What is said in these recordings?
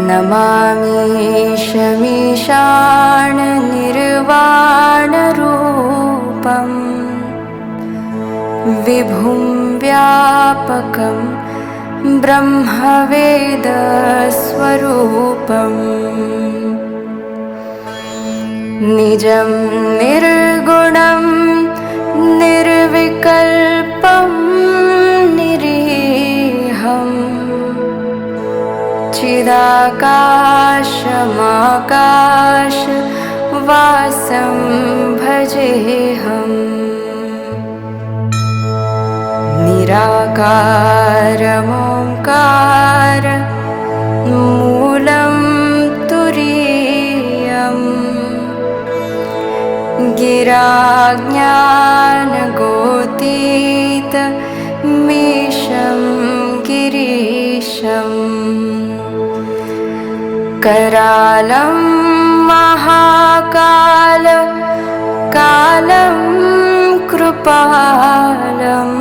नमामि शमीशाननिर्वाणरूपं विभुं व्यापकं ब्रह्मवेदस्वरूपम् निजं निर्गुणं निर्विकल्पं निरीहम् चिदाकाशमाकाशवासं भजेऽहम् निराकारमोङ्कार मूलं तुरीयम् गिराज्ञानगोतीतमीशं गिरीशम् करालं महाकाल कालं कृपालं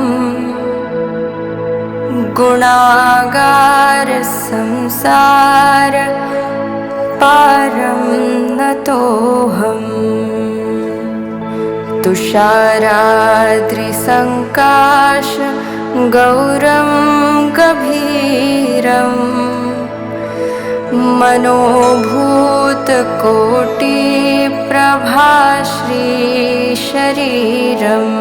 गुणागार संसार पारं नतोऽहम् तुषाराद्रिसङ्काश गौरं गभीरम् मनोभूतकोटिप्रभाश्रीशरीरम्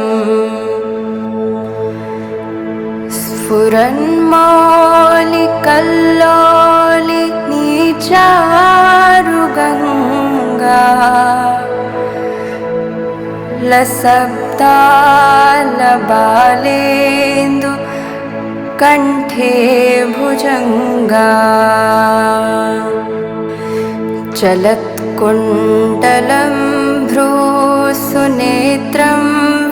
स्फुरन्मौलिकल्लोलिनीचारुगङ्गा लसब्दालबालेन्दु कण्ठे भुजङ्गा चलत्कुण्डलं भ्रूसुनेत्रं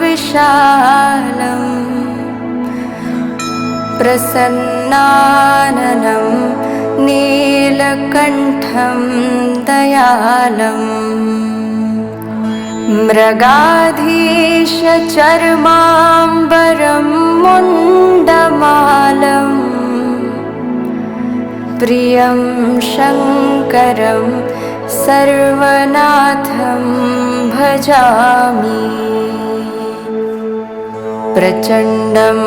विशालं प्रसन्नाननं नीलकण्ठं दयालम् मृगाधीशचर्माम्बरं मुण्डमालं प्रियं शङ्करं सर्वनाथं भजामि प्रचण्डं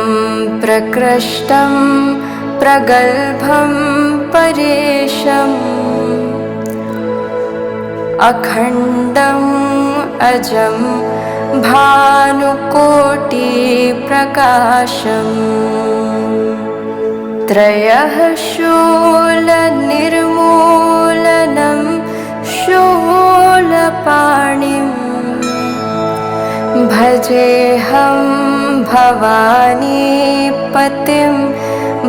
प्रकृष्टं प्रगल्भं परेशम् अखण्डम् अजं भानुकोटिप्रकाशम् त्रयः शूलनिर्मूलनं शूलपाणिं भजेऽहं भवानीपतिं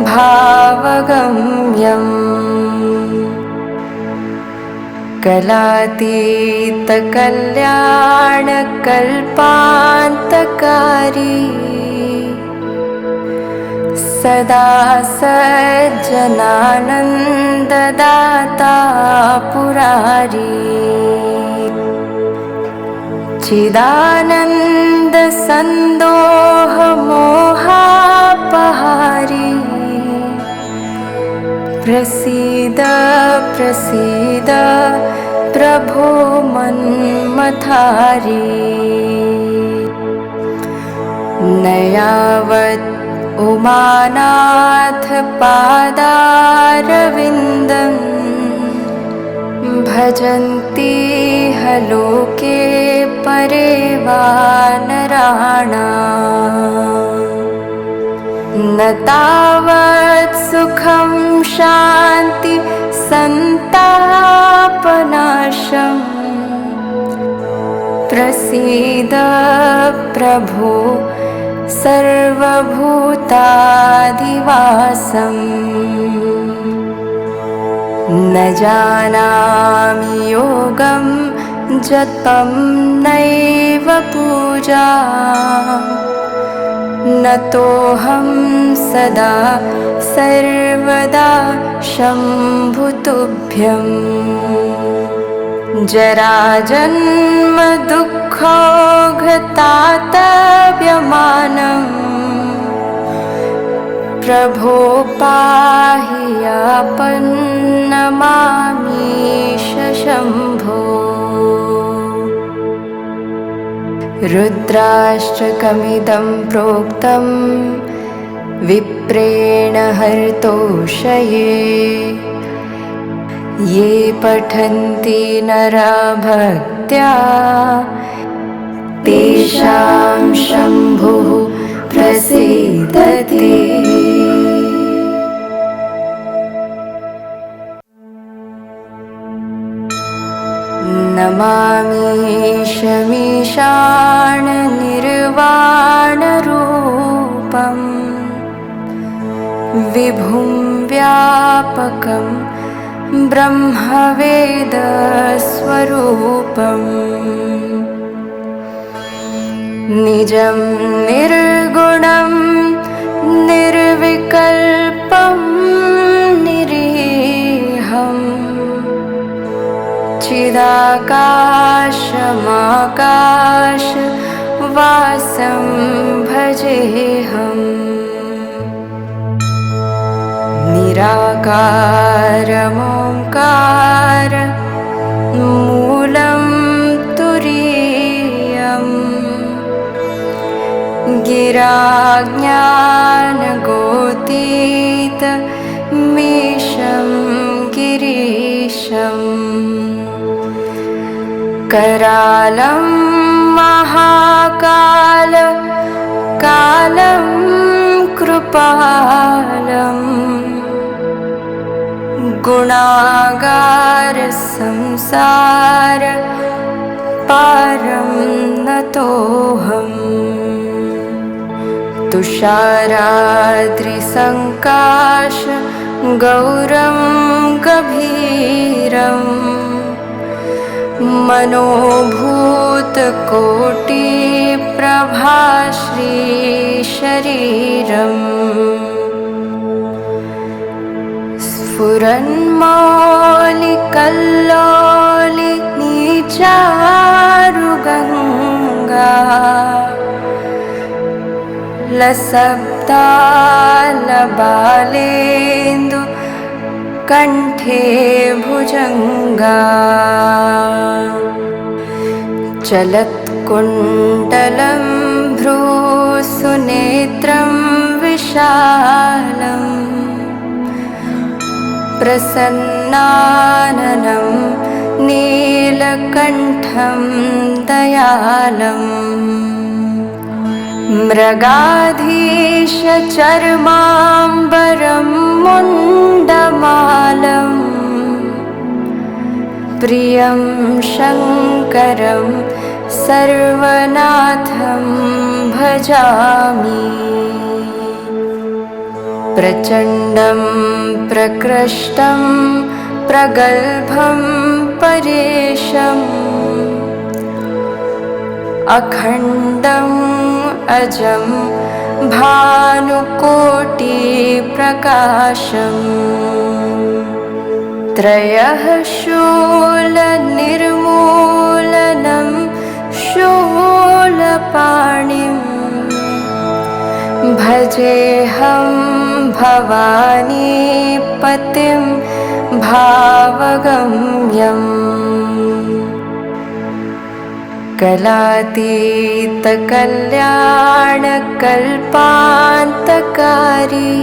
भावगम्यम् कलातीतकल्याणकल्पान्तकारी सदा सज्जनानन्ददाता पुरारी चिदानन्दसन्दोहमोहापहारी प्रसीद प्रसीद प्रभो मन्मथारी न यावत् उमानाथ पादारविन्दं भजन्ति लोके परे वा नराणाम् न तावत् सुखं शान्ति सन्तापनाशम् प्रसीद प्रभो सर्वभूतादिवासम् न जानामि योगं जपं नैव पूजा नतोऽहं सदा सर्वदा शम्भुतुभ्यम् जराजन्म दुःखौघतातव्यमानं प्रभो पाहि आपन्नमामीश शम्भो। रुद्राष्टकमिदं प्रोक्तं विप्रेण हर्तोषये। ये पठन्ति नरा भक्त्या तेषां शम्भुः प्रसीदति। नमामीशमीशाननिर्वाणरूपं विभुं व्यापकं ब्रह्मवेदस्वरूपम्। निजं निर्गुणं निर्विकल्पं निरीहम् चिदाकाशमाकाशवासं भजेऽहम्। निराकारमोङ्कार मूलं तुरीयम्। गिराज्ञानगोतीतमीशं गिरीशम्। करालं महाकाल कालं कृपालं। गुणागार संसार पारं नतोऽहम्। तुषाराद्रिसङ्काश गौरं गभीरम्। मनोभूतकोटिप्रभाश्रीशरीरम्। स्फुरन्मौलिकल्लोलिनीचारुगङ्गा। लसब्दालबालेन्दु कण्ठे भुजङ्गा। चलत्कुण्डलं भ्रूसुनेत्रं विशालम्। प्रसन्नाननं नीलकण्ठं दयालम्। मृगाधीशचर्माम्बरं मुण्डमालं। प्रियं शङ्करं सर्वनाथं भजामि। प्रचण्डं प्रकृष्टं प्रगल्भं परेशम्। अखण्डं अजं भानुकोटिप्रकाशम्। त्रयः शूलनिर्मूलनं शूलपाणिम्। भजेऽहं भवानीपतिं भावगम्यम्। कलातीतकल्याणकल्पान्तकारी।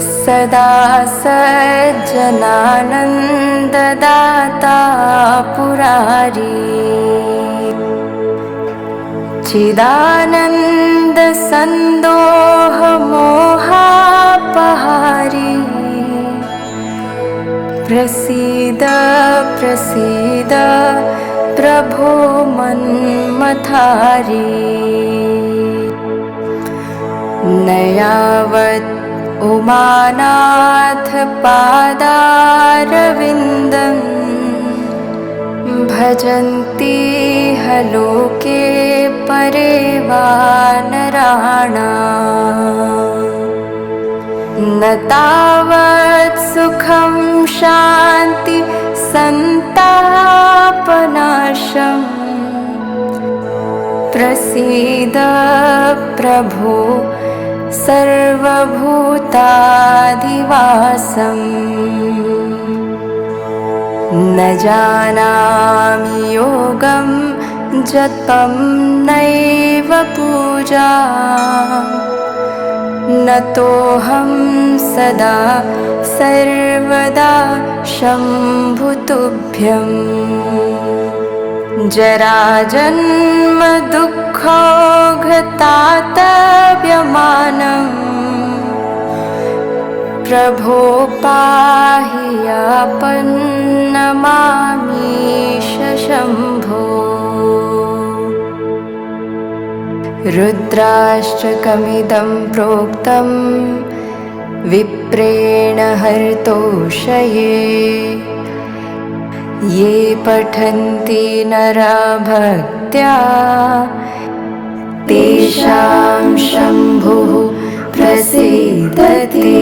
सदा सज्जनानन्ददाता पुरारी। चिदानन्दसन्दोहमोहापहारी। प्रसीद प्रसीद प्रभो मन्मथारी। न यावत् उमानाथ पादारविन्दं। भजन्ति ह लोके परे वा नराणाम्। न तावत् सुखं शान्ति सन्तापनाशम्। प्रसीद प्रभो सर्वभूताधिवासम् न जानामि योगं जपं नैव पूजा नतोऽहं सदा सर्वदा शम्भुतुभ्यं जराजन्म दुःखोऽघतातव्यमानं प्रभो पाहि आपन्नमामीश शम्भो। रुद्राष्टकमिदं प्रोक्तं विप्रेण हर्तोषये ये पठन्ति नरा भक्त्या तेषां शम्भुः प्रसीदति।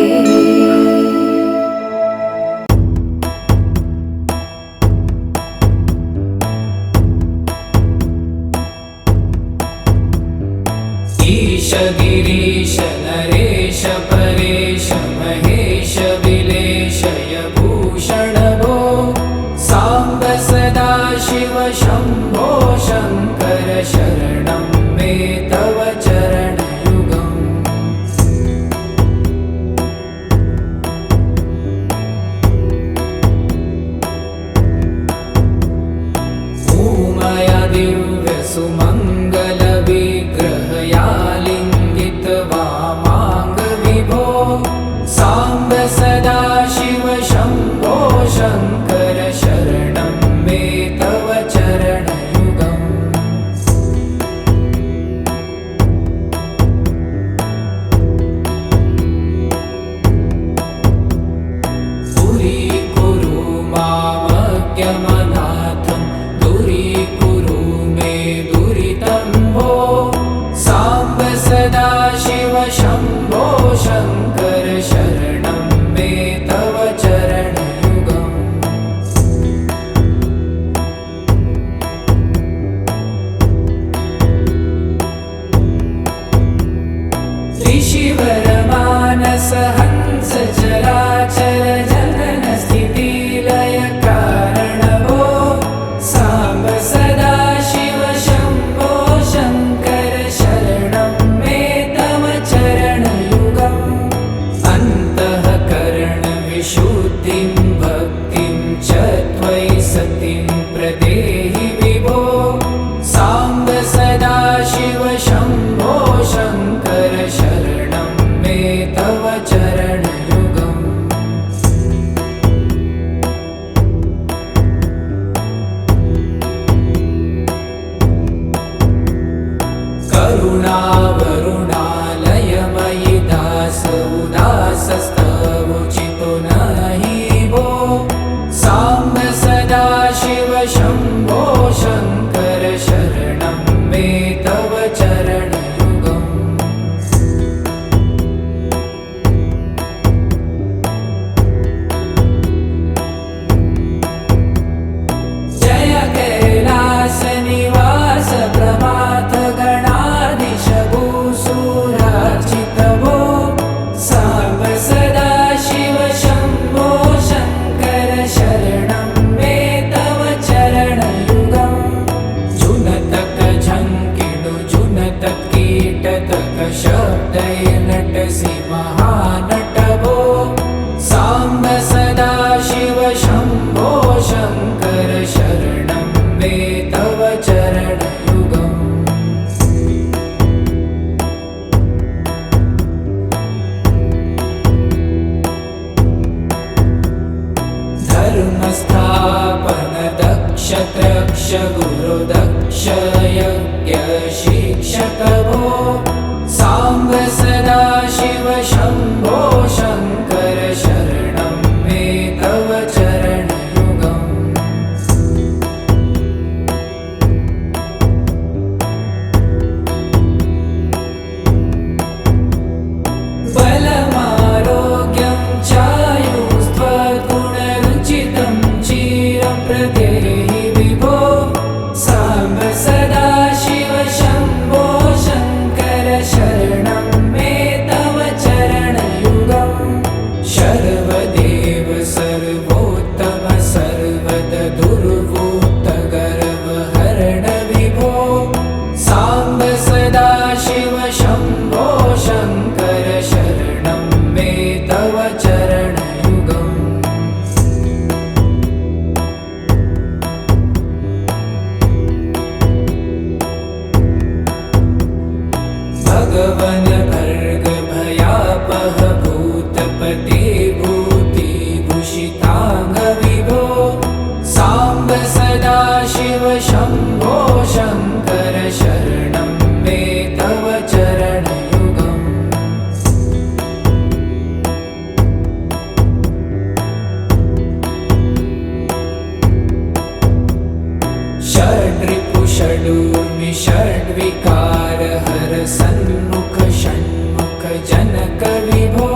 ईश गिरीश नरेश परेश महेश विलेशय भूषण भो साम्ब सदा शिव शम्भो शङ्कर शरणं मे तव चरणयुगम्। उमया दिव्य सुमङ्गल विग्रहया लिङ्गित वामाङ्ग विभो साम्ब सदा शिव शम्भो शङ्कर शरणं मे तव चरणयुगम्। दूरीकुरु मामज्ञमनाथं दूरीकुरु मे दुरितं भो साम्ब सदा शिव शम्भो शङ्कर शरणं मे तव चरणयुगम्। ऋषिवरमानस हंस चराचर जनन स्थिति लय कारण भो साम्ब सदा शिव शम्भो शङ्कर शरणं मे तव चरणयुगम्। अन्तःकरण विशुद्धिं भक्तिं च त्वयि सतिं प्रदेहि विभो साम्ब सदा शिव शम्भो शङ्कर शरणं मे तव चरणयुगम्। करुणावरुणालयमयि दास उदासस्तवोचितो नहि भो साम्ब सदा शिव शम्भो शङ्कर शरणं मे तव चरणयुगम्। जय कैलास निवास प्रभात गणाधीश भूसुरार्चित भो साम्ब सदा शिव शम्भो शङ्कर शरणं मे तव चरणयुगम्। जुनतक झङ्किणु जुनतक कीटतक शब्दैर्नटसि महानट भो साम्ब सदा शिव शम्भो शङ्कर शरणं मे तव चरणयुगम्। धर्मस्थापन दक्ष त्रक्ष गुरुदक्ष यज्ञ शिक्षक भो साम्ब सदा शिव शम्भो शङ्कर शरणं मे तव चरणयुगम्। बलमारोग्यं चायुस्त्वगुणरुचितं चिरं प्रदेहि विभो साम्ब सदा शिव शम्भो शङ्कर शरणं मे तव चरणयुगम् भगवन् भर्गभयापः भूतपते भूतिभूषिताङ्ग विभो साम्ब सदाशिव शम्भो शङ्कर शरणं मे तव चरणयुगम् षड्रिपु षडूर्मि षड्विकार हर सन्मुख षण्मुख जनक विभो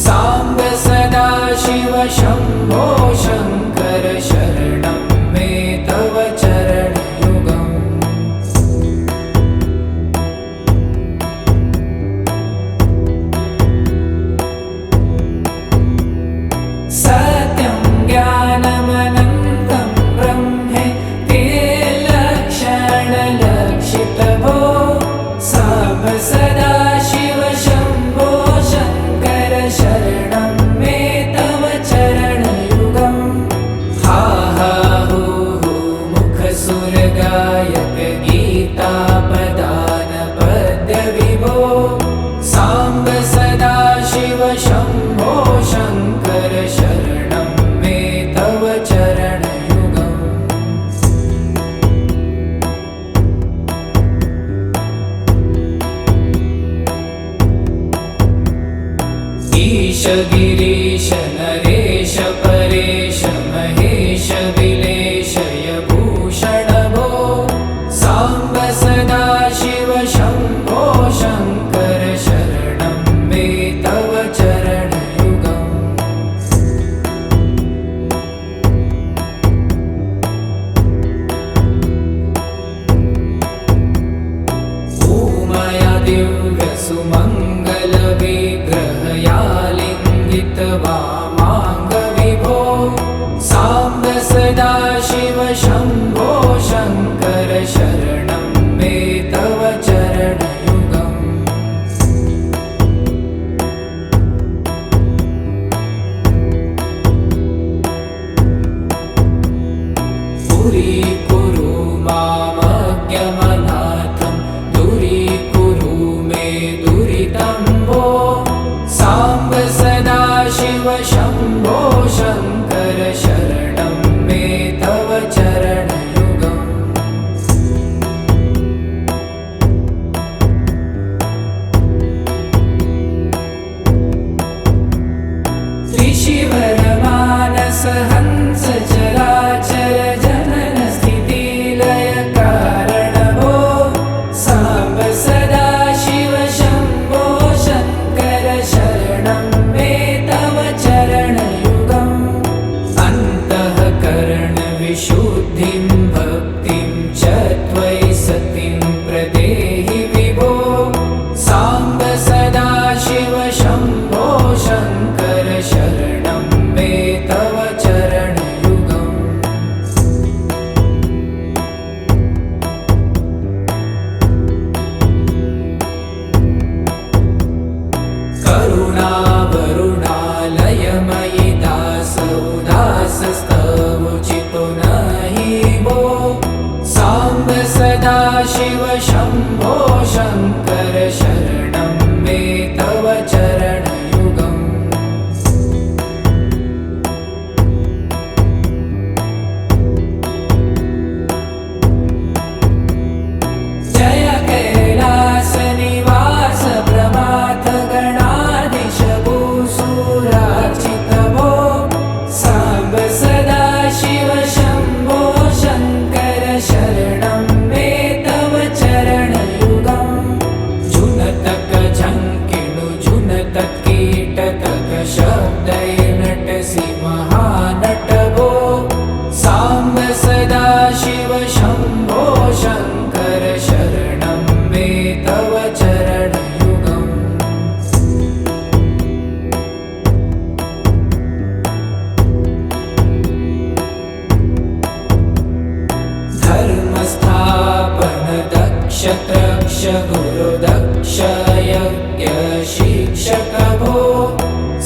साम्ब सदाशिव शम्भो शङ्कर शरणं मे तव चरणयुगम् सत्यं ज्ञानमनन्तं ब्रह्मेति लक्षणलक्षितभो साम्ब सदाशिव शम्भो शङ्कर शरणं मे तव चरणयुगम् हा हा हू हू मुखसुरगायक गीतापदान पद्य विभो साम्ब सदाशिव शम्भो शङ्कर शरणं मे तव चरणयुगम् ईश गिरीश नरेश परेश महेश विलेशय भूषण भो साम्ब सदाशिव शम्भो शङ्कर शरणं मे तव चरणयुगम् उमया दिव्यसुमङ्गलविग्रहयालिङ्गित वामाङ्ग विभो साम्ब सदाशिव शम्भो शङ्कर शरणं मे तव चरणयुगम् पुरीकुरु मामज्ञमनाथं दूरीकुरु मे दुरितं भो साम्ब सदाशिव शम्भो शङ्कर शरणं मे तव चरणयुगम् त्रिशिवरमानस हंस चराचर जनन स्थितिलय कारण भो साम्ब सदाशिव शम्भो शङ्कर शरणं मे तव चरणयुगम् अन्तःकरण विशुद्धिं भक्तिं च त्वयि सतिं प्रदेहि विभो साम्ब सदाशिव शम्भो शङ्कर शरणं मे तव चरणयुगम् करुणावरुणालयमयि दासोदासस्तवोचितो नहि भो साम्ब सदाशिव शम्भो शङ्कर शरणं मे तव चरणयुगम् जय कैलासनिवास प्रमाथ गणाधीश भूसुरार्चित भो साम्ब सदाशिव शम्भो शङ्कर शरणं मे तव चरणयुगम् झुनतक झङ्किणु झुनतक कीटतक शब्दै नटसि महानट भो साम्ब सदाशिव शम्भो शङ्कर शरणं मे तव चरणयुगम् धर्मस्थापन दक्ष त्रक्ष गुरुदक्ष यज्ञ शिक्षक भो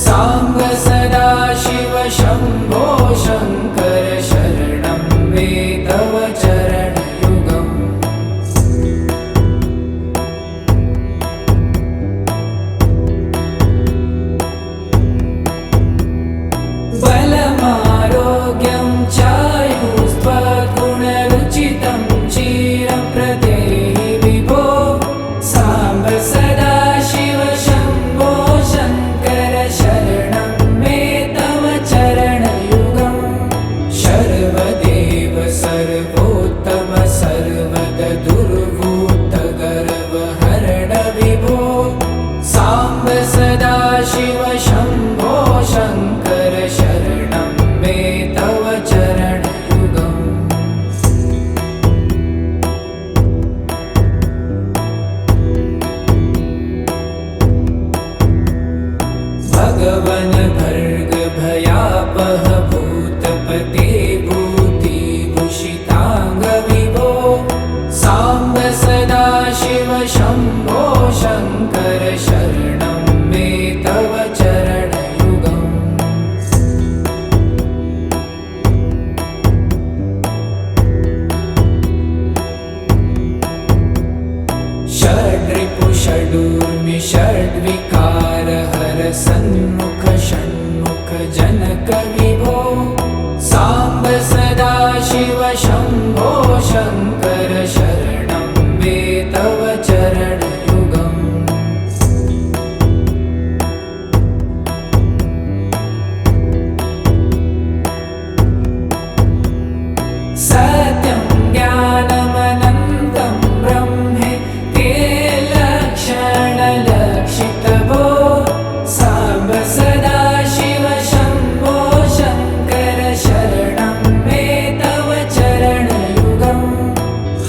साम्ब सदाशिव शम्भो शङ्कर शरणं मे तव चरणयुगम् बलमारोग्यं चायुस्त्वगुणरुचितं चिरं प्रदेहि विभो साम्ब सदाशिव शम्भो शङ्कर शरणं मे तव चरणयुगम् सर्वदेव सर्वोत्तम सर्वद दुर्भूत गर्वहरण विभो साम्ब सदाशिव शम्भो शङ्कर शरणं मे तव चरणयुगम् भगवन् भर्ग भयापह भूतपते भूतिभूषिताङ्ग विभो साम्ब सदाशिव शम्भो शङ्कर शरणं मे तव चरणयुगम् षड्रिपु षडूर्मि षड्विकार हर सन्मुख षण्मुख जनक विभो साम्ब सदाशिव शम्भो शङ्कर शरणं मे तव चरणयुगम् सत्यं ज्ञानमनन्तं ब्रह्मे ते लक्षणलक्षितभो साम्ब सदाशिव शम्भो शङ्कर शरणं मे तव चरणयुगम्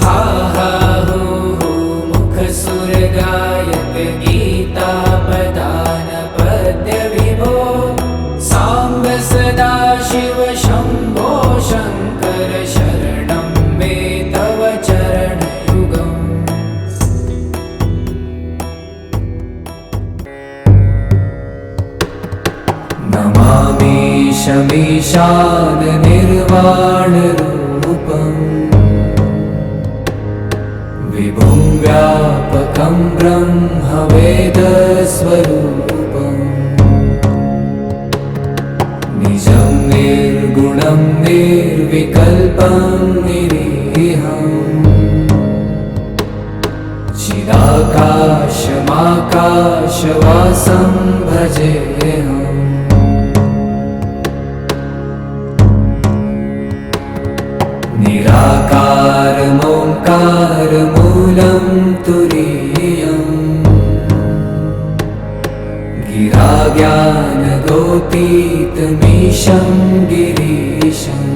हा हा हो हो मुखसुरगायक गीतापदान पद्य विभो साम्ब सदाशिव शम्भो शङ्कर शरणं मे तव चरणयुगम् नमामि शमीशान निर्वाणरूपम् विभुं व्यापकं ब्रह्मवेदस्वरूपम् निजं निर्गुणं निर्विकल्पं निरीहम् चिदाकाशमाकाशवासं भजेऽहम् निराकारमोङ्कारमूलं तुरीयम् गिराज्ञानगोतीतमीशं गिरीशम्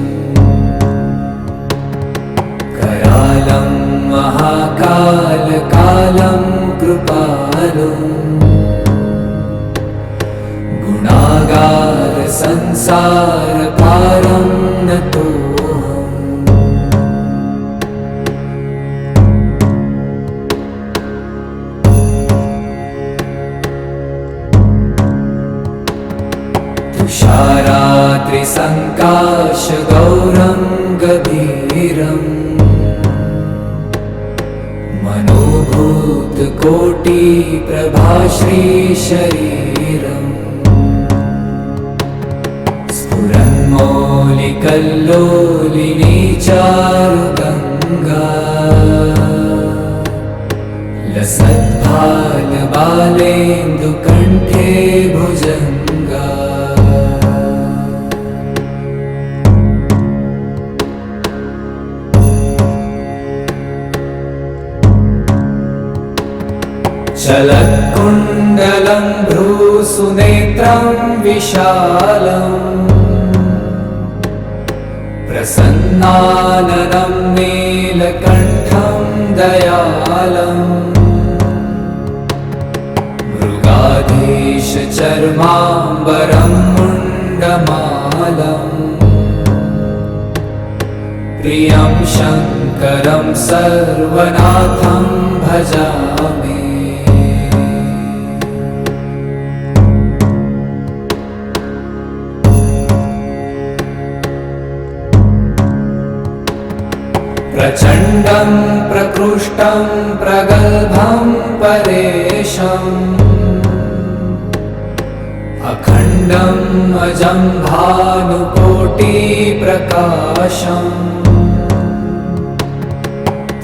करालं महाकालकालं कृपालुम् गुणागार संसारपारं नतोऽहम् तुषारात्रिसङ्काशगौरं गभीरम् मनोभूतकोटिप्रभाश्रीशरीरम् स्फुरन्मौलिकल्लोलिनी चारुगङ्गा लसद्भालबालेन्दुकण्ठे भुजङ्गा चलत्कुण्डलं भ्रूसुनेत्रं विशालम् प्रसन्नाननं नीलकण्ठं दयालम् मृगाधीशचर्माम्बरं मुण्डमालम् प्रियं शङ्करं सर्वनाथं भजामि प्रचण्डं प्रकृष्टं प्रगल्भं परेशम् अखण्डम् अजं भानुकोटिप्रकाशम्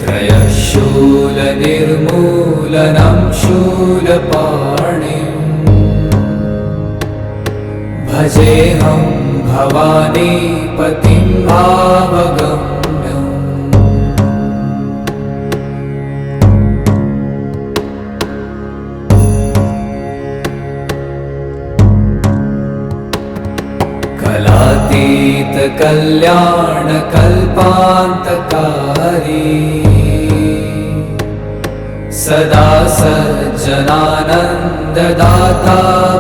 त्रयशूलनिर्मूलनं शूलपाणिम् भजेऽहं भवानीपतिं भावगम्यम् कलातीतकल्याणकल्पान्तकारी सदा सज्जनानन्ददाता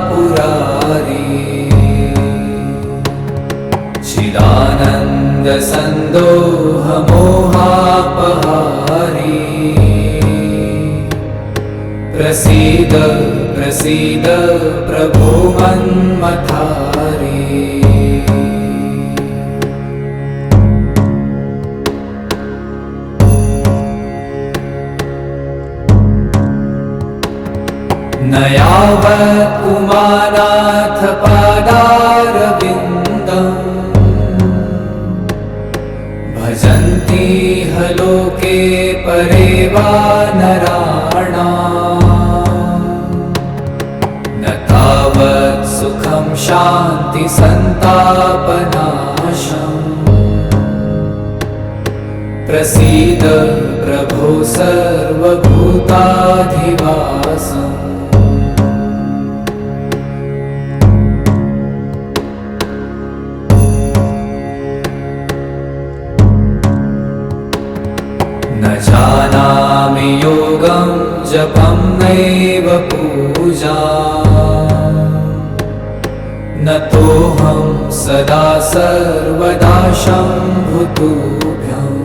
पुरारी चिदानन्दसन्दोहमोहापहारी प्रसीद प्रसीद प्रभो मन्मथारी न यावत् उमानाथ पादारविन्दम् भजन्ति ह लोके परे वा नराणाम् न तावत् सुखं शान्ति सन्तापनाशम् प्रसीद प्रभो सर्वभूताधिवासम् न जानामि योगं जपं नैव पूजा न तोऽहं सदा सर्वदा शम्भुतुभ्यम्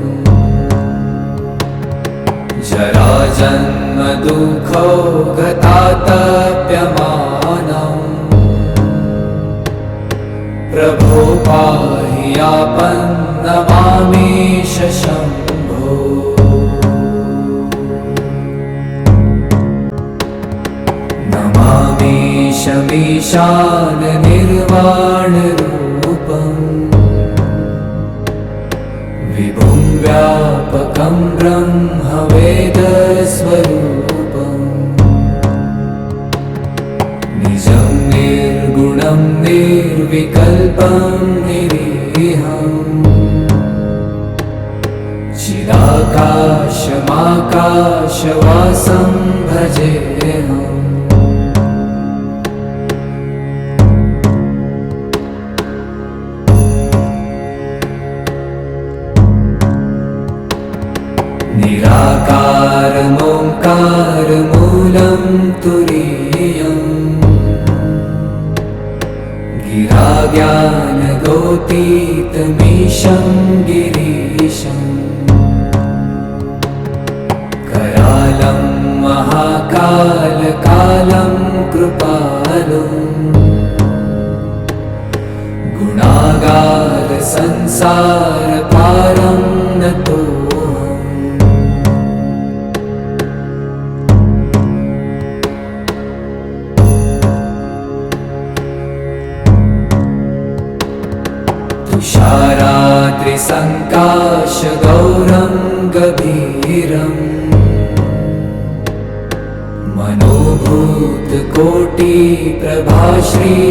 जराजन्म दुःखो गतातप्यमानम् प्रभो पाहि आपन्नमामीश शम्भो नमामीशमीशान निर्वाणरूपम् विभुं व्यापकं ब्रह्मवेदस्वरूपम् निजं निर्गुणं निर्विकल्पं निरीहम् चिदाकाशमाकाशवासं भजेऽहम् निराकारमोङ्कारमूलं तुरीयम् गिराज्ञानगोतीतमीशं गिरीशम् करालं महाकालकालं कृपालुम् गुणागारसंसारपारं नतोऽहम् तुषाराद्रिसङ्काशगौरं गभीरम्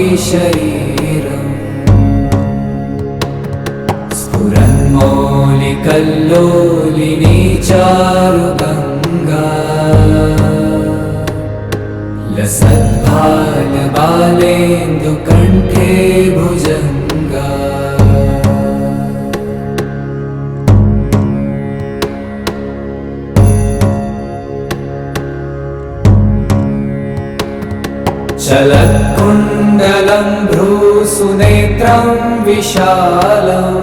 मनोभूतकोटिप्रभाश्रीशरीरम् स्फुरन्मौलिकल्लोलिनी चारुगङ्गा लसद्भालबालेन्दुकण्ठे भुजङ्गा चलत्कुण्डलं भ्रूसुनेत्रं विशालम्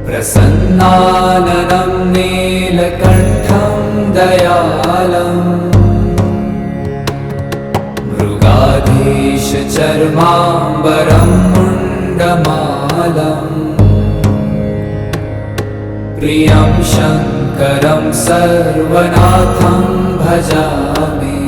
प्रसन्नाननं नीलकण्ठं दयालम् मृगाधीशचर्माम्बरं मुण्डमालम् प्रियं शङ्करं सर्वनाथं भजामि।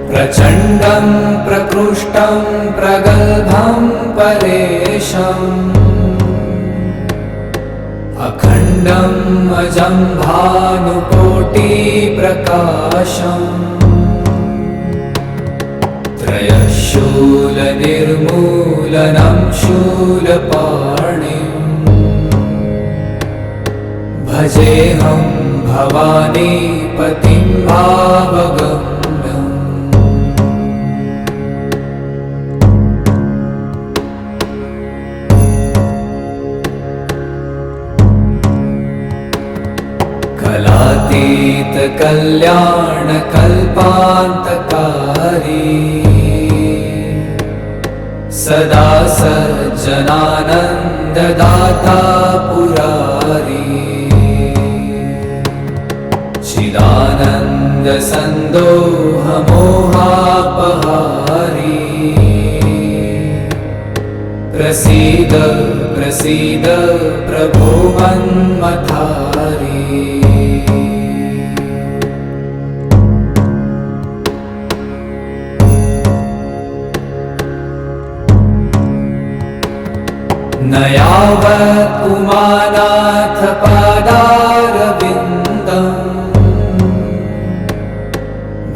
प्रचण्डं प्रकृष्टं प्रगल्भं परेशम् अखण्डम् अजं भानुकोटिप्रकाशम् त्रयशूलनिर्मूलनं शूलपाणिम् भजेऽहं भवानीपतिं भावगम्यम्। कलातीत कल्याण कल्पान्तकारी सदा सज्जनानन्ददाता पुरारी चिदानन्द सन्दोहमोहापहारी प्रसीद प्रसीद प्रभो मन्मथारी। न यावत् उमानाथ पादारविन्दम्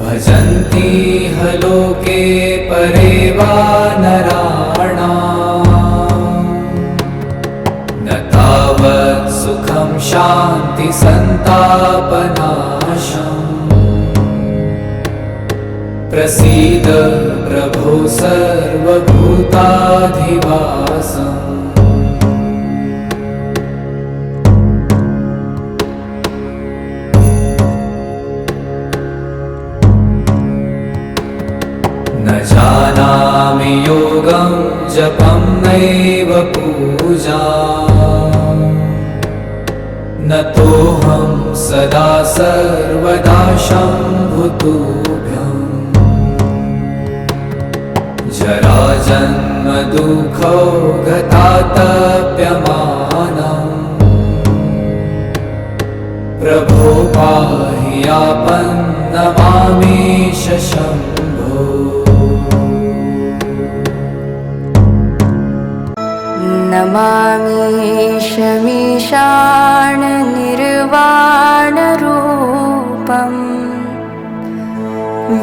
भजन्ति ह लोके परे वा नराणाम् न तावत् सुखं शान्ति सन्तापनाशम् प्रसीद प्रभो सर्वभूताधिवासम्। न जानामि योगं जपं नैव पूजा न तोऽहं सदा सर्वदा शम्भुतुभ्यम् जराजन्म दुःखौ गतातप्यमानम् प्रभो पाहि आपन्नमामीश शम्भो। नमामीशमीशाननिर्वाणरूपम्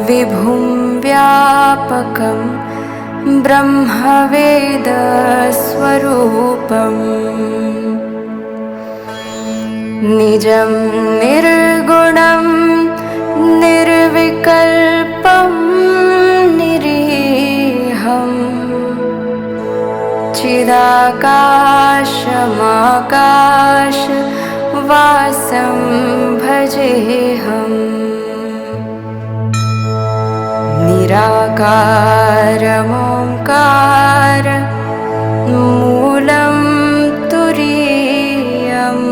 विभुं व्यापकं ब्रह्मवेदस्वरूपम् निजं निर्गुणं निर्विकल्पं निरीहम् चिदाकाशमाकाशवासं भजेऽहम् निराकारमोङ्कार मूलं तुरीयम्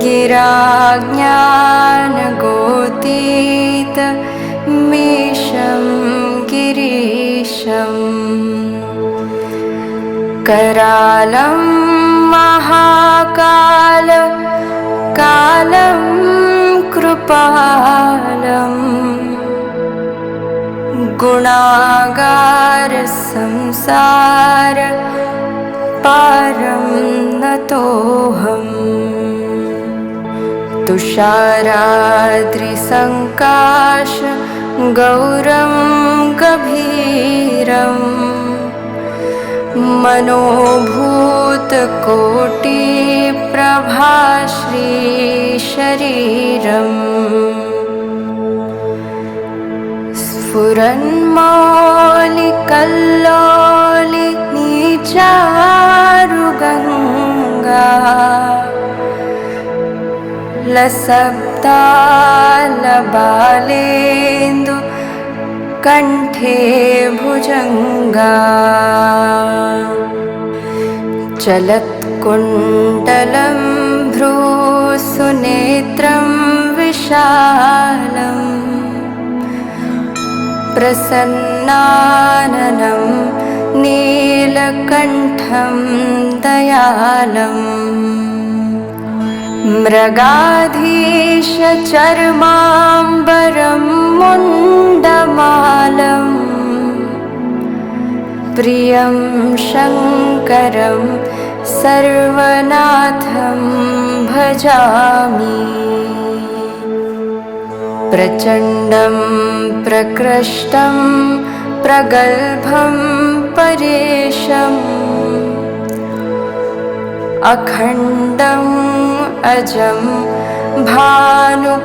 गिराज्ञानगोतीत मीशं गिरीशम् करालं महाकाल कालं कृपालम् गुणागार संसार पारं नतोऽहम् तुषाराद्रिसङ्काश गौरं गभीरम् मनोभूतकोटिप्रभाश्रीशरीरम् स्फुरन्मौलिकल्लोलि नीचारुगङ्गा लसब्दालबालेन्दु कण्ठे भुजङ्गा चलत्कुण्डलं भ्रूसुनेत्रं विश विशालम् प्रसन्नाननं नीलकण्ठं दयालम् मृगाधीशचर्माम्बरं मुण्डमालम् प्रियं शङ्करं सर्वनाथं भजामि प्रचण्डं प्रकृष्टं प्रगल्भं परेशम् अखण्डं अजं भानुकोटिप्रकाशम्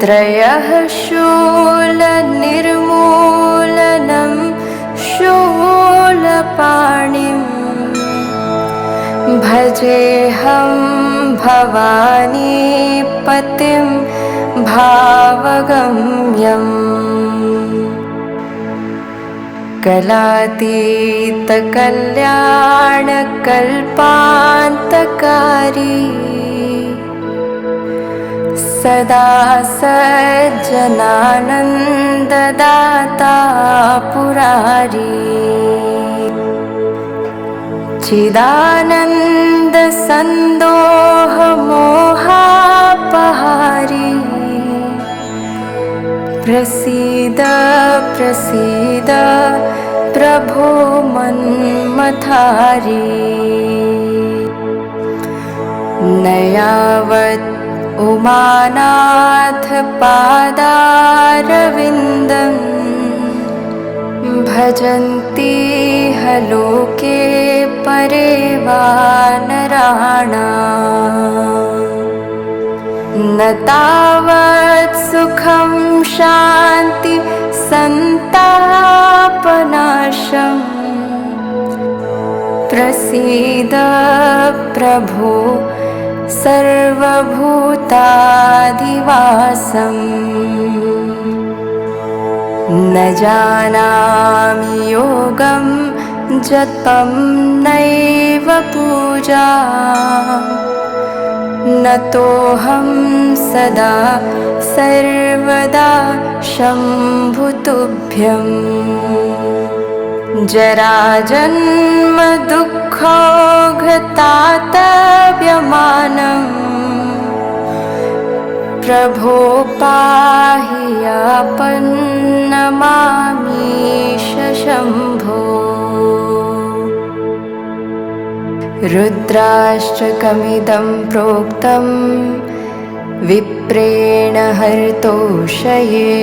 त्रयः शूलनिर्मूलनं शूलपाणिम् भजेऽहं भवानीपतिं भावगम्यम् कलातीतकल्याणकल्पान्तकारी सदा सज्जनानन्ददाता पुरारी चिदानन्दसन्दोहमोहापहारी प्रसीद प्रसीद प्रभो मन्मथारी न यावत् उमानाथ पादारविन्दं भजन्ति लोके परे वा नराणाम् न तावत् सुखं शान्ति सन्तापनाशम् प्रसीद प्रभो सर्वभूताधिवासम् न जानामि योगं जपं नैव पूजा नतोऽहं सदा सर्वदा शम्भुतुभ्यं जराजन्म दुःखौघतातव्यमानम् प्रभो पाहि आपन्नमामीश शम्भो रुद्राष्टकमिदं प्रोक्तं विप्रेण हर्तोषये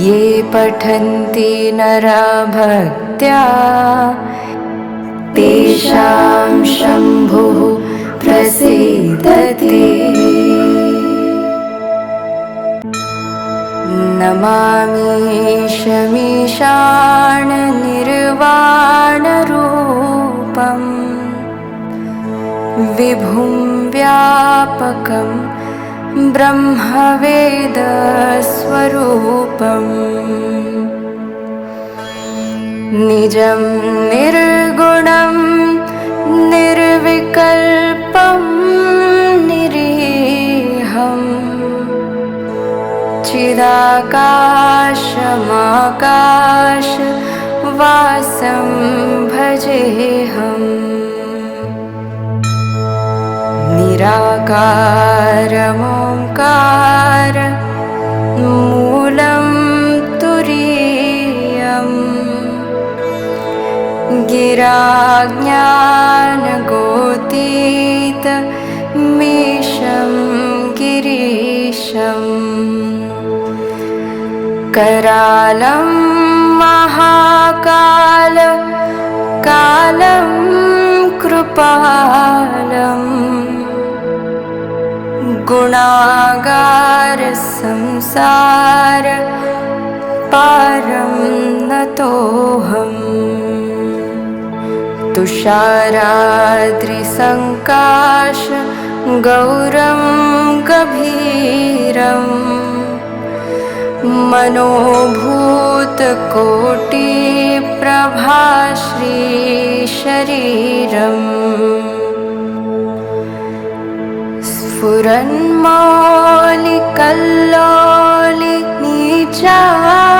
ये पठन्ति नरा भक्त्या तेषां शम्भुः प्रसीदति नमामीशमीशाननिर्वाणरूपम् विभुं व्यापकं ब्रह्मवेदस्वरूपम् निजं निर्गुणं निर्विकल्पं निरीहम् चिदाकाशमाकाशवासं भजेऽहम् निराकारमोङ्कार मूलं तुरीयम् गिराज्ञानगोतीतमीशं गिरीशम् करालं महाकाल कालं कृपालम् गुणागार संसार पारं नतोऽहम् तुषाराद्रिसङ्काश गौरं गभीरं मनोभूतकोटिप्रभाश्रीशरीरम् स्फुरन्मौलिकल्लोलिनी चारुगङ्गा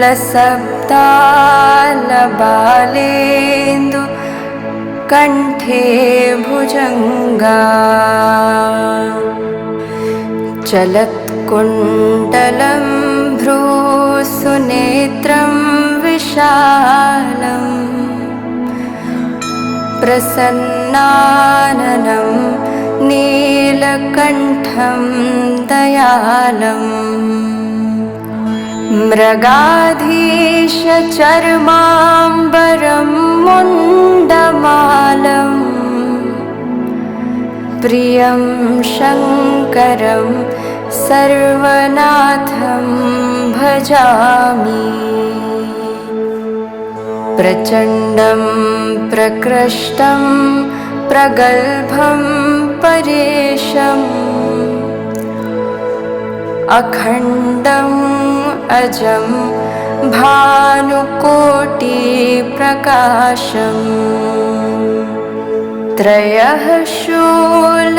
लसब्दालबालेन्दु कण्ठे भुजङ्गा चलत्कुण्डलं भ्रूसुनेत्रं विशालम् प्रसन्नाननं नीलकण्ठं दयालम् मृगाधीशचर्माम्बरं मुण्डमालं प्रियं शङ्करं सर्वनाथं भजामि प्रचण्डं प्रकृष्टं प्रगल्भं परेशम् अखण्डम् अजं भानुकोटिप्रकाशम् त्रयः शूलनिर्मूलनं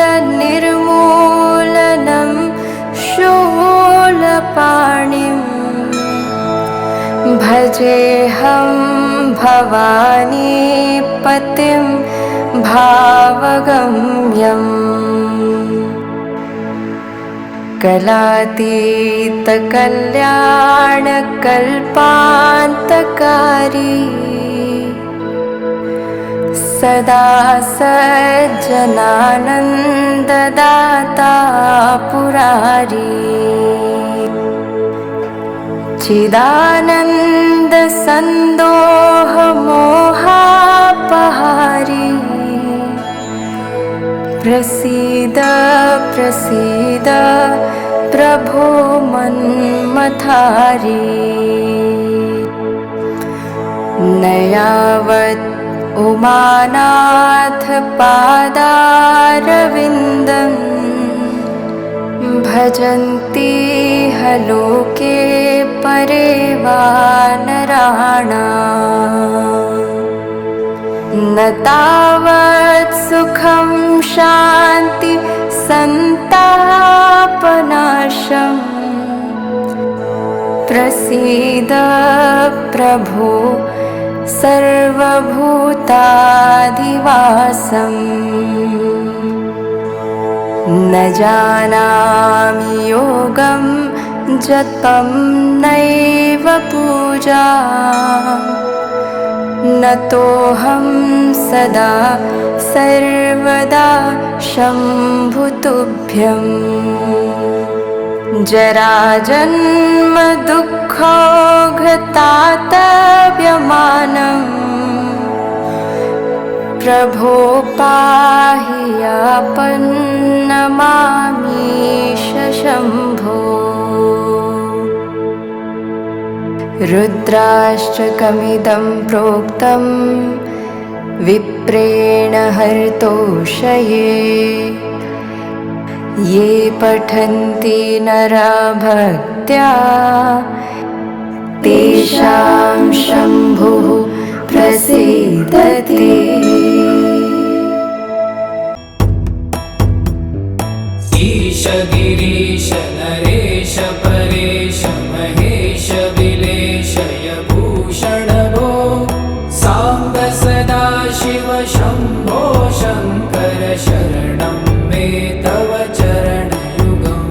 शूलपाणिं भजेऽहं भवानीपतिं भावगम्यम् कलातीतकल्याणकल्पान्तकारी सदा सज्जनानन्ददाता पुरारी चिदानन्दसन्दोहमोहापहारी प्रसीद प्रसीद प्रभो मन्मथारी न यावत् उमानाथ पादारविन्दं भजन्ति लोके परे वा नराणाम् न तावत् सुखं शान्ति सन्तापनाशम् प्रसीद प्रभो सर्वभूताधिवासम् न जानामि योगं जपं नैव पूजा नतोऽहं सदा सर्वदा शम्भुतुभ्यं जराजन्म दुःखोघतातव्यमानम् प्रभो पाहि यापन्नमामीश शम्भो रुद्राष्टकमिदं प्रोक्तं विप्रेण हर्तोषये ये पठन्ति नरा भक्त्या तेषां शम्भुः प्रसीदति ईश गिरीश नरेश परेश महेश विलेशय भूषण भो साम्ब सदा शिव शम्भो शङ्कर शरणं मे तव चरणयुगम्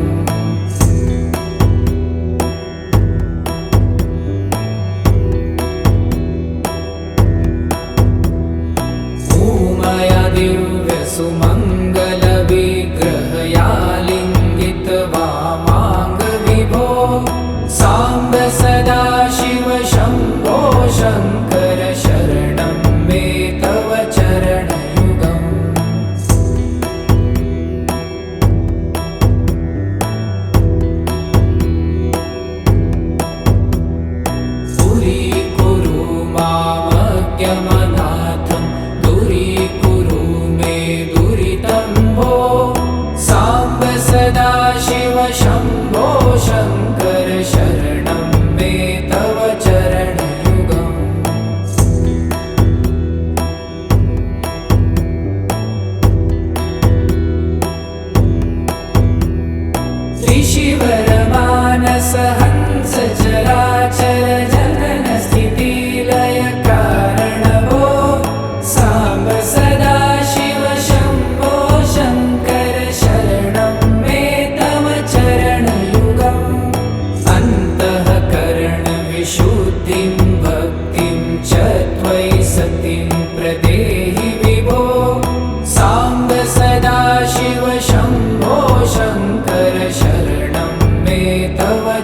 उमया दिव्यसुमङ्गलविग्रहया लिङ्गित वामाङ्ग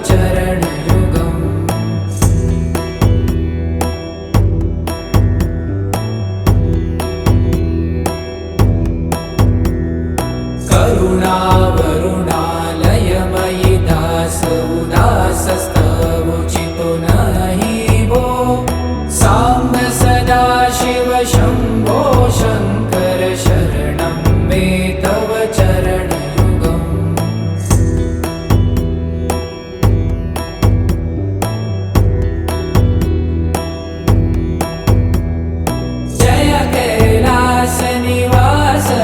चरणयुगम् करुणावरुणालयमयि दास उदासस्तवोचितो नहि वो साम्ब सदाशिव शम्भो शङ्कर शरणं मे तव चरणयुगम् जय कैलासनिवास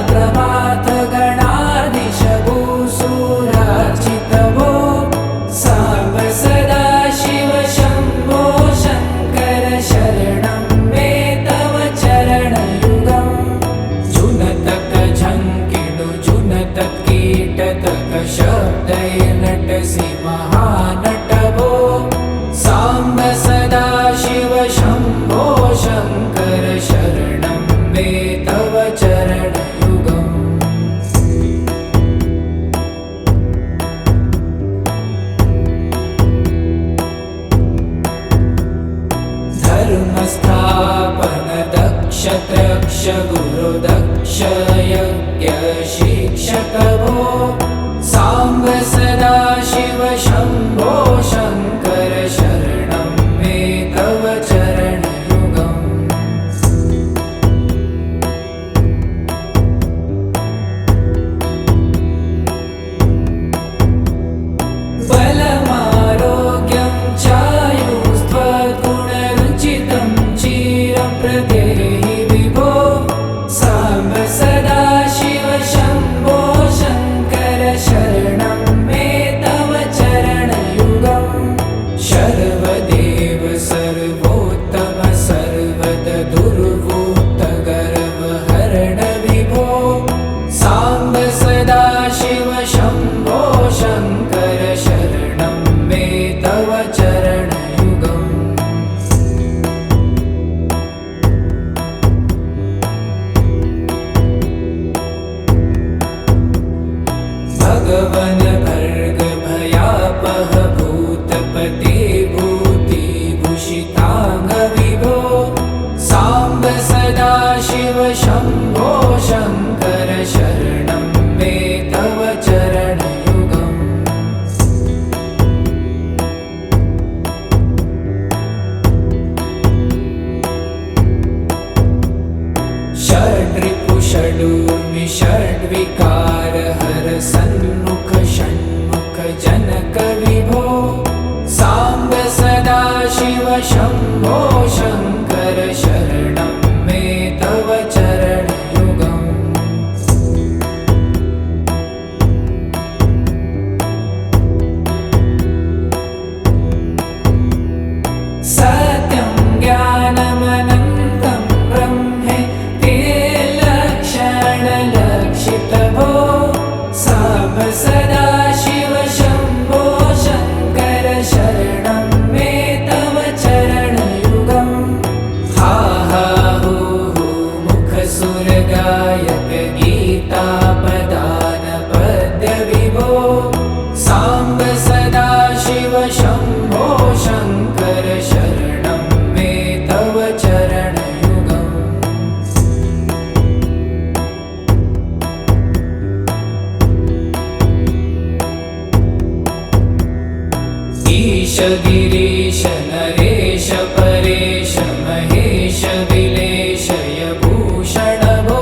प्रभात गणाधीश भूसुरार्चित वो साम्ब सदाशिव शम्भो शङ्कर शरणं मे तव चरणयुगम् जुनतक झङ्किणु जुनतक कीटतक शब्दैर्नटसि महानट वो साम्ब सदाशिव शम्भो शङ्कर शरणं मे तव चरणयुगम् धर्मस्थापन दक्ष त्रक्ष गुरुदक्ष यज्ञ शिक्षक भो साम्ब सदाशिव शम्भो शङ्कर शरणं मे तव चरणयुगम् बलमारोग्यं चायुस्त्वगुणरुचितं चिरं प्रदेहि विभो साम्ब सदाशिव शम्भो शङ्कर शरणं मे तव चरणयुगम् शर्वदेव सर्वोत्तम सर्वद दुर्वूत गर्वहरण विभो साम्ब सदाशिव शम्भो शङ्कर शरणं मे तव चरणयुगम् भगवन् भर्ग भयापह भूतपते भूतिभूषिताङ्ग विभो साम्ब सदाशिव शम्भो शङ्कर शरणं मे तव चरणयुगम् षड्रिपु षडूर्मि षड्विकार हर सन्मुख षण्मुख जनक विभो साम्ब सदाशिव शम्भो शङ्कर शरणं मे तव चरणयुगम् सत्यं ज्ञानमनन्तं ब्रह्मे ते लक्षणलक्षित भो साम्ब सदाशिव शम्भो शङ्कर शरणं मे तव चरणयुगम् हा हा हू हू मुखसुरगायक गीतापदान पद्य विभो साम्ब सदाशिव शम्भो शङ्कर शरणं मे तव चरणयुगम् ईश गिरीश नरेश परेश महेश विलेशय भूषण भो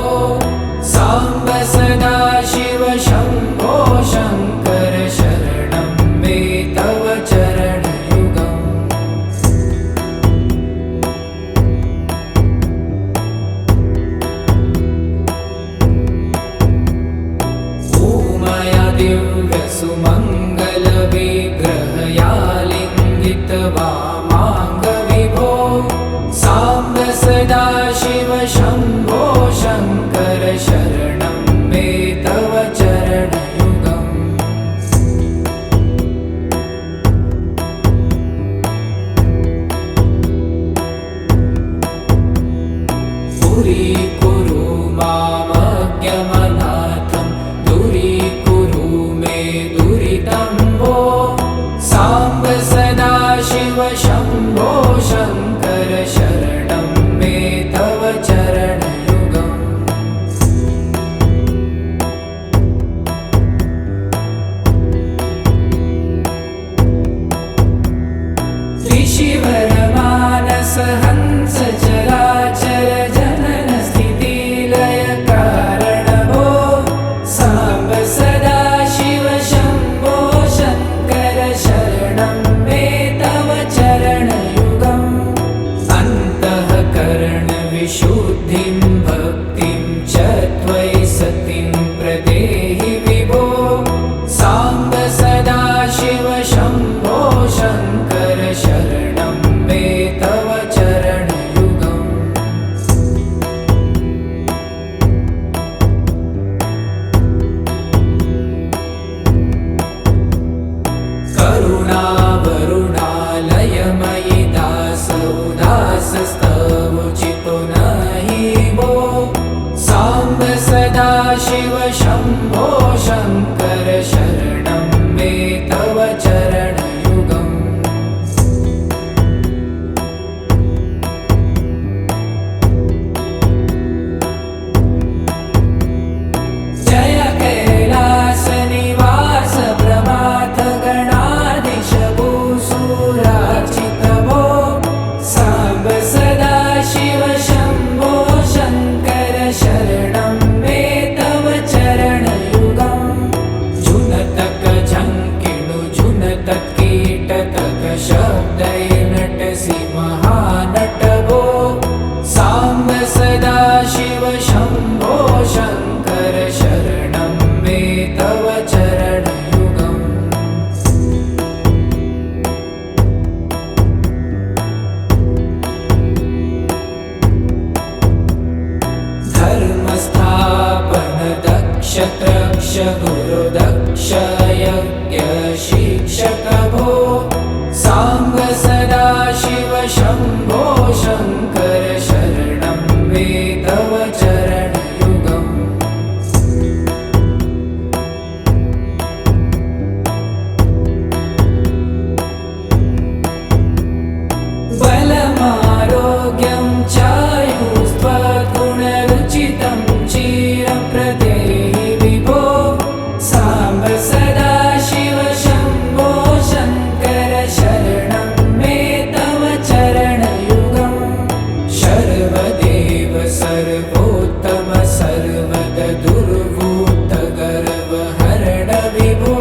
साम्ब सदाशिव शम्भो शङ्कर शरणं मे तव चरणयुगम् उमया दिव्य सुमङ्गल विग्रहया लिङ्गित वामा सदाशिव शम्भो शङ्कर शरणं मे तव चरणयुगम् त्रिशिवरमानस हंस चराचर जनन स्थिति लय कारणभो साम्ब सदाशिव शम्भो शङ्कर शरणं मे तव चरणयुगम् अन्तःकरण विशुद्धिं भक्तिं च त्वयि सतिं प्रदेहि विभो साम्ब सदाशिव शम्भो शङ्कर शरणं मे तव चरणयुगम् करुणावरुणालयमयि दास उदासस्तवोचितो नहि वो साम्ब सदाशिव शम्भो शङ्कर शरणं मे तव चरणयुगम् जय कैलास निवास प्रमाथ गणाधीश भूसुरार्चित भो साम्ब सदाशिव शम्भो शङ्कर शरणं मे तव चरणयुगम् जुनतक झङ्किणु जुनतक कीटतक शब्दैर्नटसि महानट भो साम्ब सदाशिव शम्भो शङ्कर शरणं मे तव चरणयुगम् धर्मस्थापन दक्ष त्रक्ष गुरुदक्ष यज्ञ शिक्षक भो साम्ब सदाशिव शम्भो शङ्कर शरणं मे तव चरणयुगम् बलमारोग्यं चायुस्त्वगुणरुचितं चिरं प्रदेहि विभो साम्ब सदाशिव शम्भो शङ्कर शरणं मे तव चरणयुगम् शर्वदेव सर्वोत्तम सर्वद दुर्वूत गर्वहरण विभो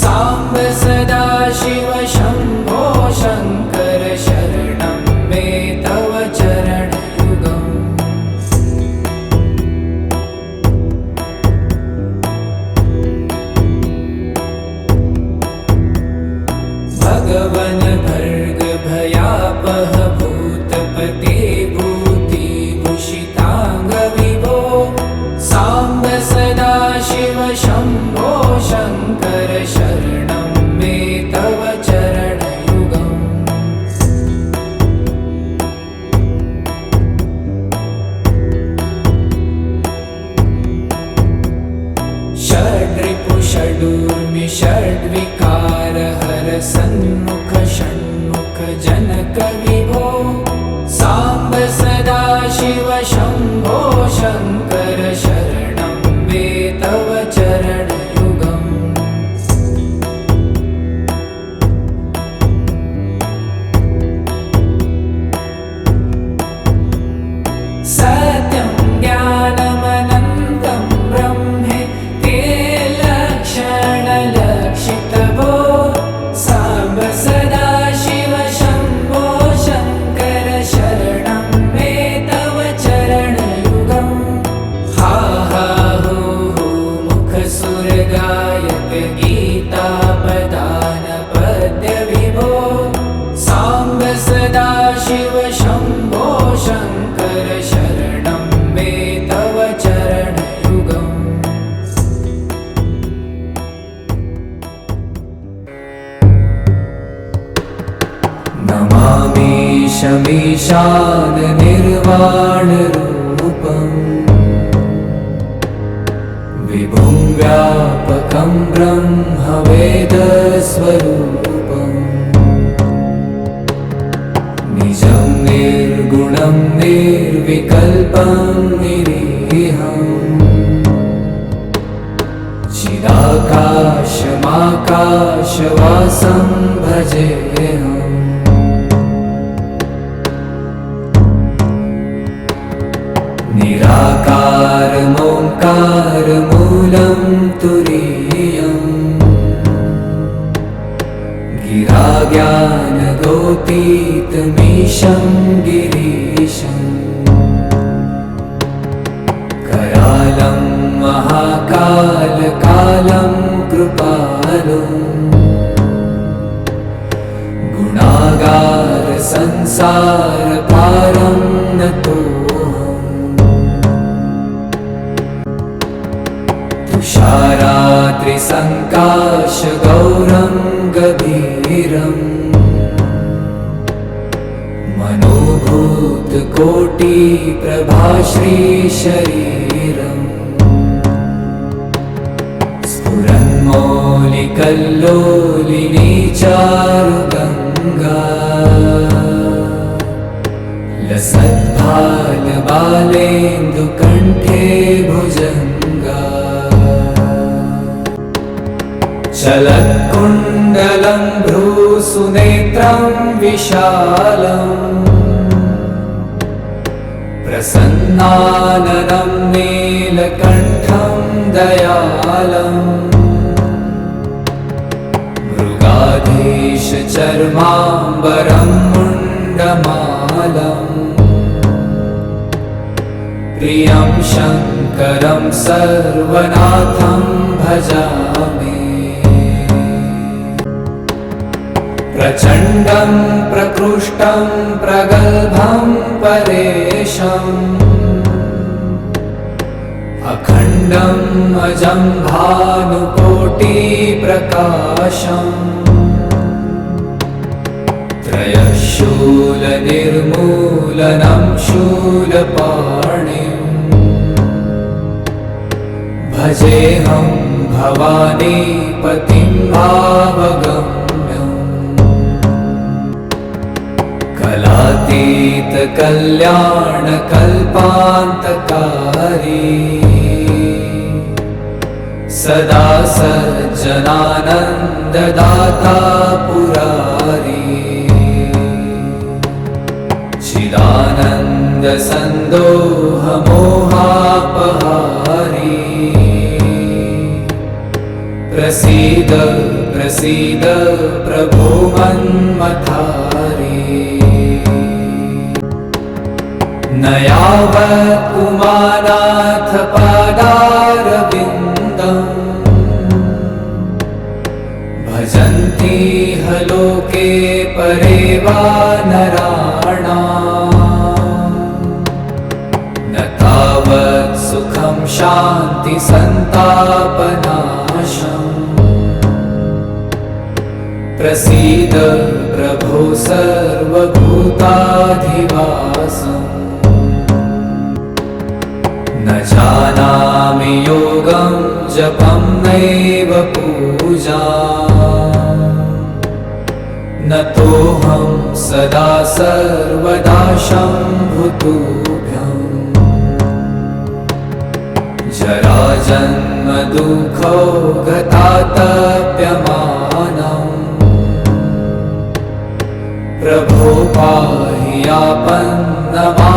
साम्ब सदाशिव शम्भो शङ्कर शरणं मे तव चरणयुगम् भगवन् भर्ग भयापह भूतपते भूतिभूषिताङ्ग विभो साम्ब सदाशिव शम्भो शङ्कर शरणं मे तव चरणयुगम् षड्रिपु षडूर्मि षड्विकार हर सन्मुख षण्मुख जनक विभो साम्ब सदाशिव शम्भो शङ्कर शरणं मे तव चरणयुगम् सत्यं ज्ञानमनन्तं ब्रह्मे ते लक्षणलक्षित भो साम्ब सदाशिव शम्भो शङ्कर शरणं मे तव चरणयुगम् हा हा हो मुखसुरगायक गीतापदान पद्य विभो साम्ब सदाशिव शम्भो शङ्कर शरणं मे तव चरणयुगम् नमामि शमीशान निर्वाणरूपम् विभुं व्यापकं ब्रह्मवेदस्वरूपम् निर्विकल्पं निरीहम् चिदाकाशमाकाशवासं भजेऽहम् निराकारमोङ्कारमूलं तुरीयम् गिराज्ञानगोतीतमीशं गिरीशम् करालं महाकालकालं कृपालुम् गुणागारसंसारपारं नतोऽहम् तुषारात्रिसङ्काशगौरं गभीरम् मनोभूतकोटिप्रभाश्रीशरीरम् स्फुरन्मौलिकल्लोलिनी चारुगङ्गा लसद्भालबालेन्दुकण्ठे भुजङ्गा चलत्कुण्डलं भ्रूसुनेत्रं विशालम् प्रसन्नाननं नीलकण्ठं दयालम् मृगाधीशचर्माम्बरं मुण्डमालम् प्रियं शङ्करं सर्वनाथं भजामि प्रचण्डं प्रकृष्टं प्रगल्भं परेशम् अखण्डम् अजं भानुकोटिप्रकाशम् त्रयशूलनिर्मूलनं शूलपाणिम् भजेऽहं भवानीपतिं भावगम्यम् कलातीतकल्याणकल्पान्तकारी सदा सज्जनानन्ददाता पुरारी चिदानन्दसन्दोहमोहापहारी प्रसीद प्रसीद प्रभो मन्मथारी न यावत् उमानाथ पादारविन्दम् भजन्ति ह लोके परे वा नराणाम् न तावत् सुखं शान्तिसन्तापनाशम् प्रसीद प्रभो सर्वभूताधिवासम् न जानामि योगं जपं नैव पूजाम् न तोऽहं सदा सर्वदा शम्भुतुभ्यम् जराजन्म दुःखौ गतातप्यमानम् प्रभो पाहि आपन्नमा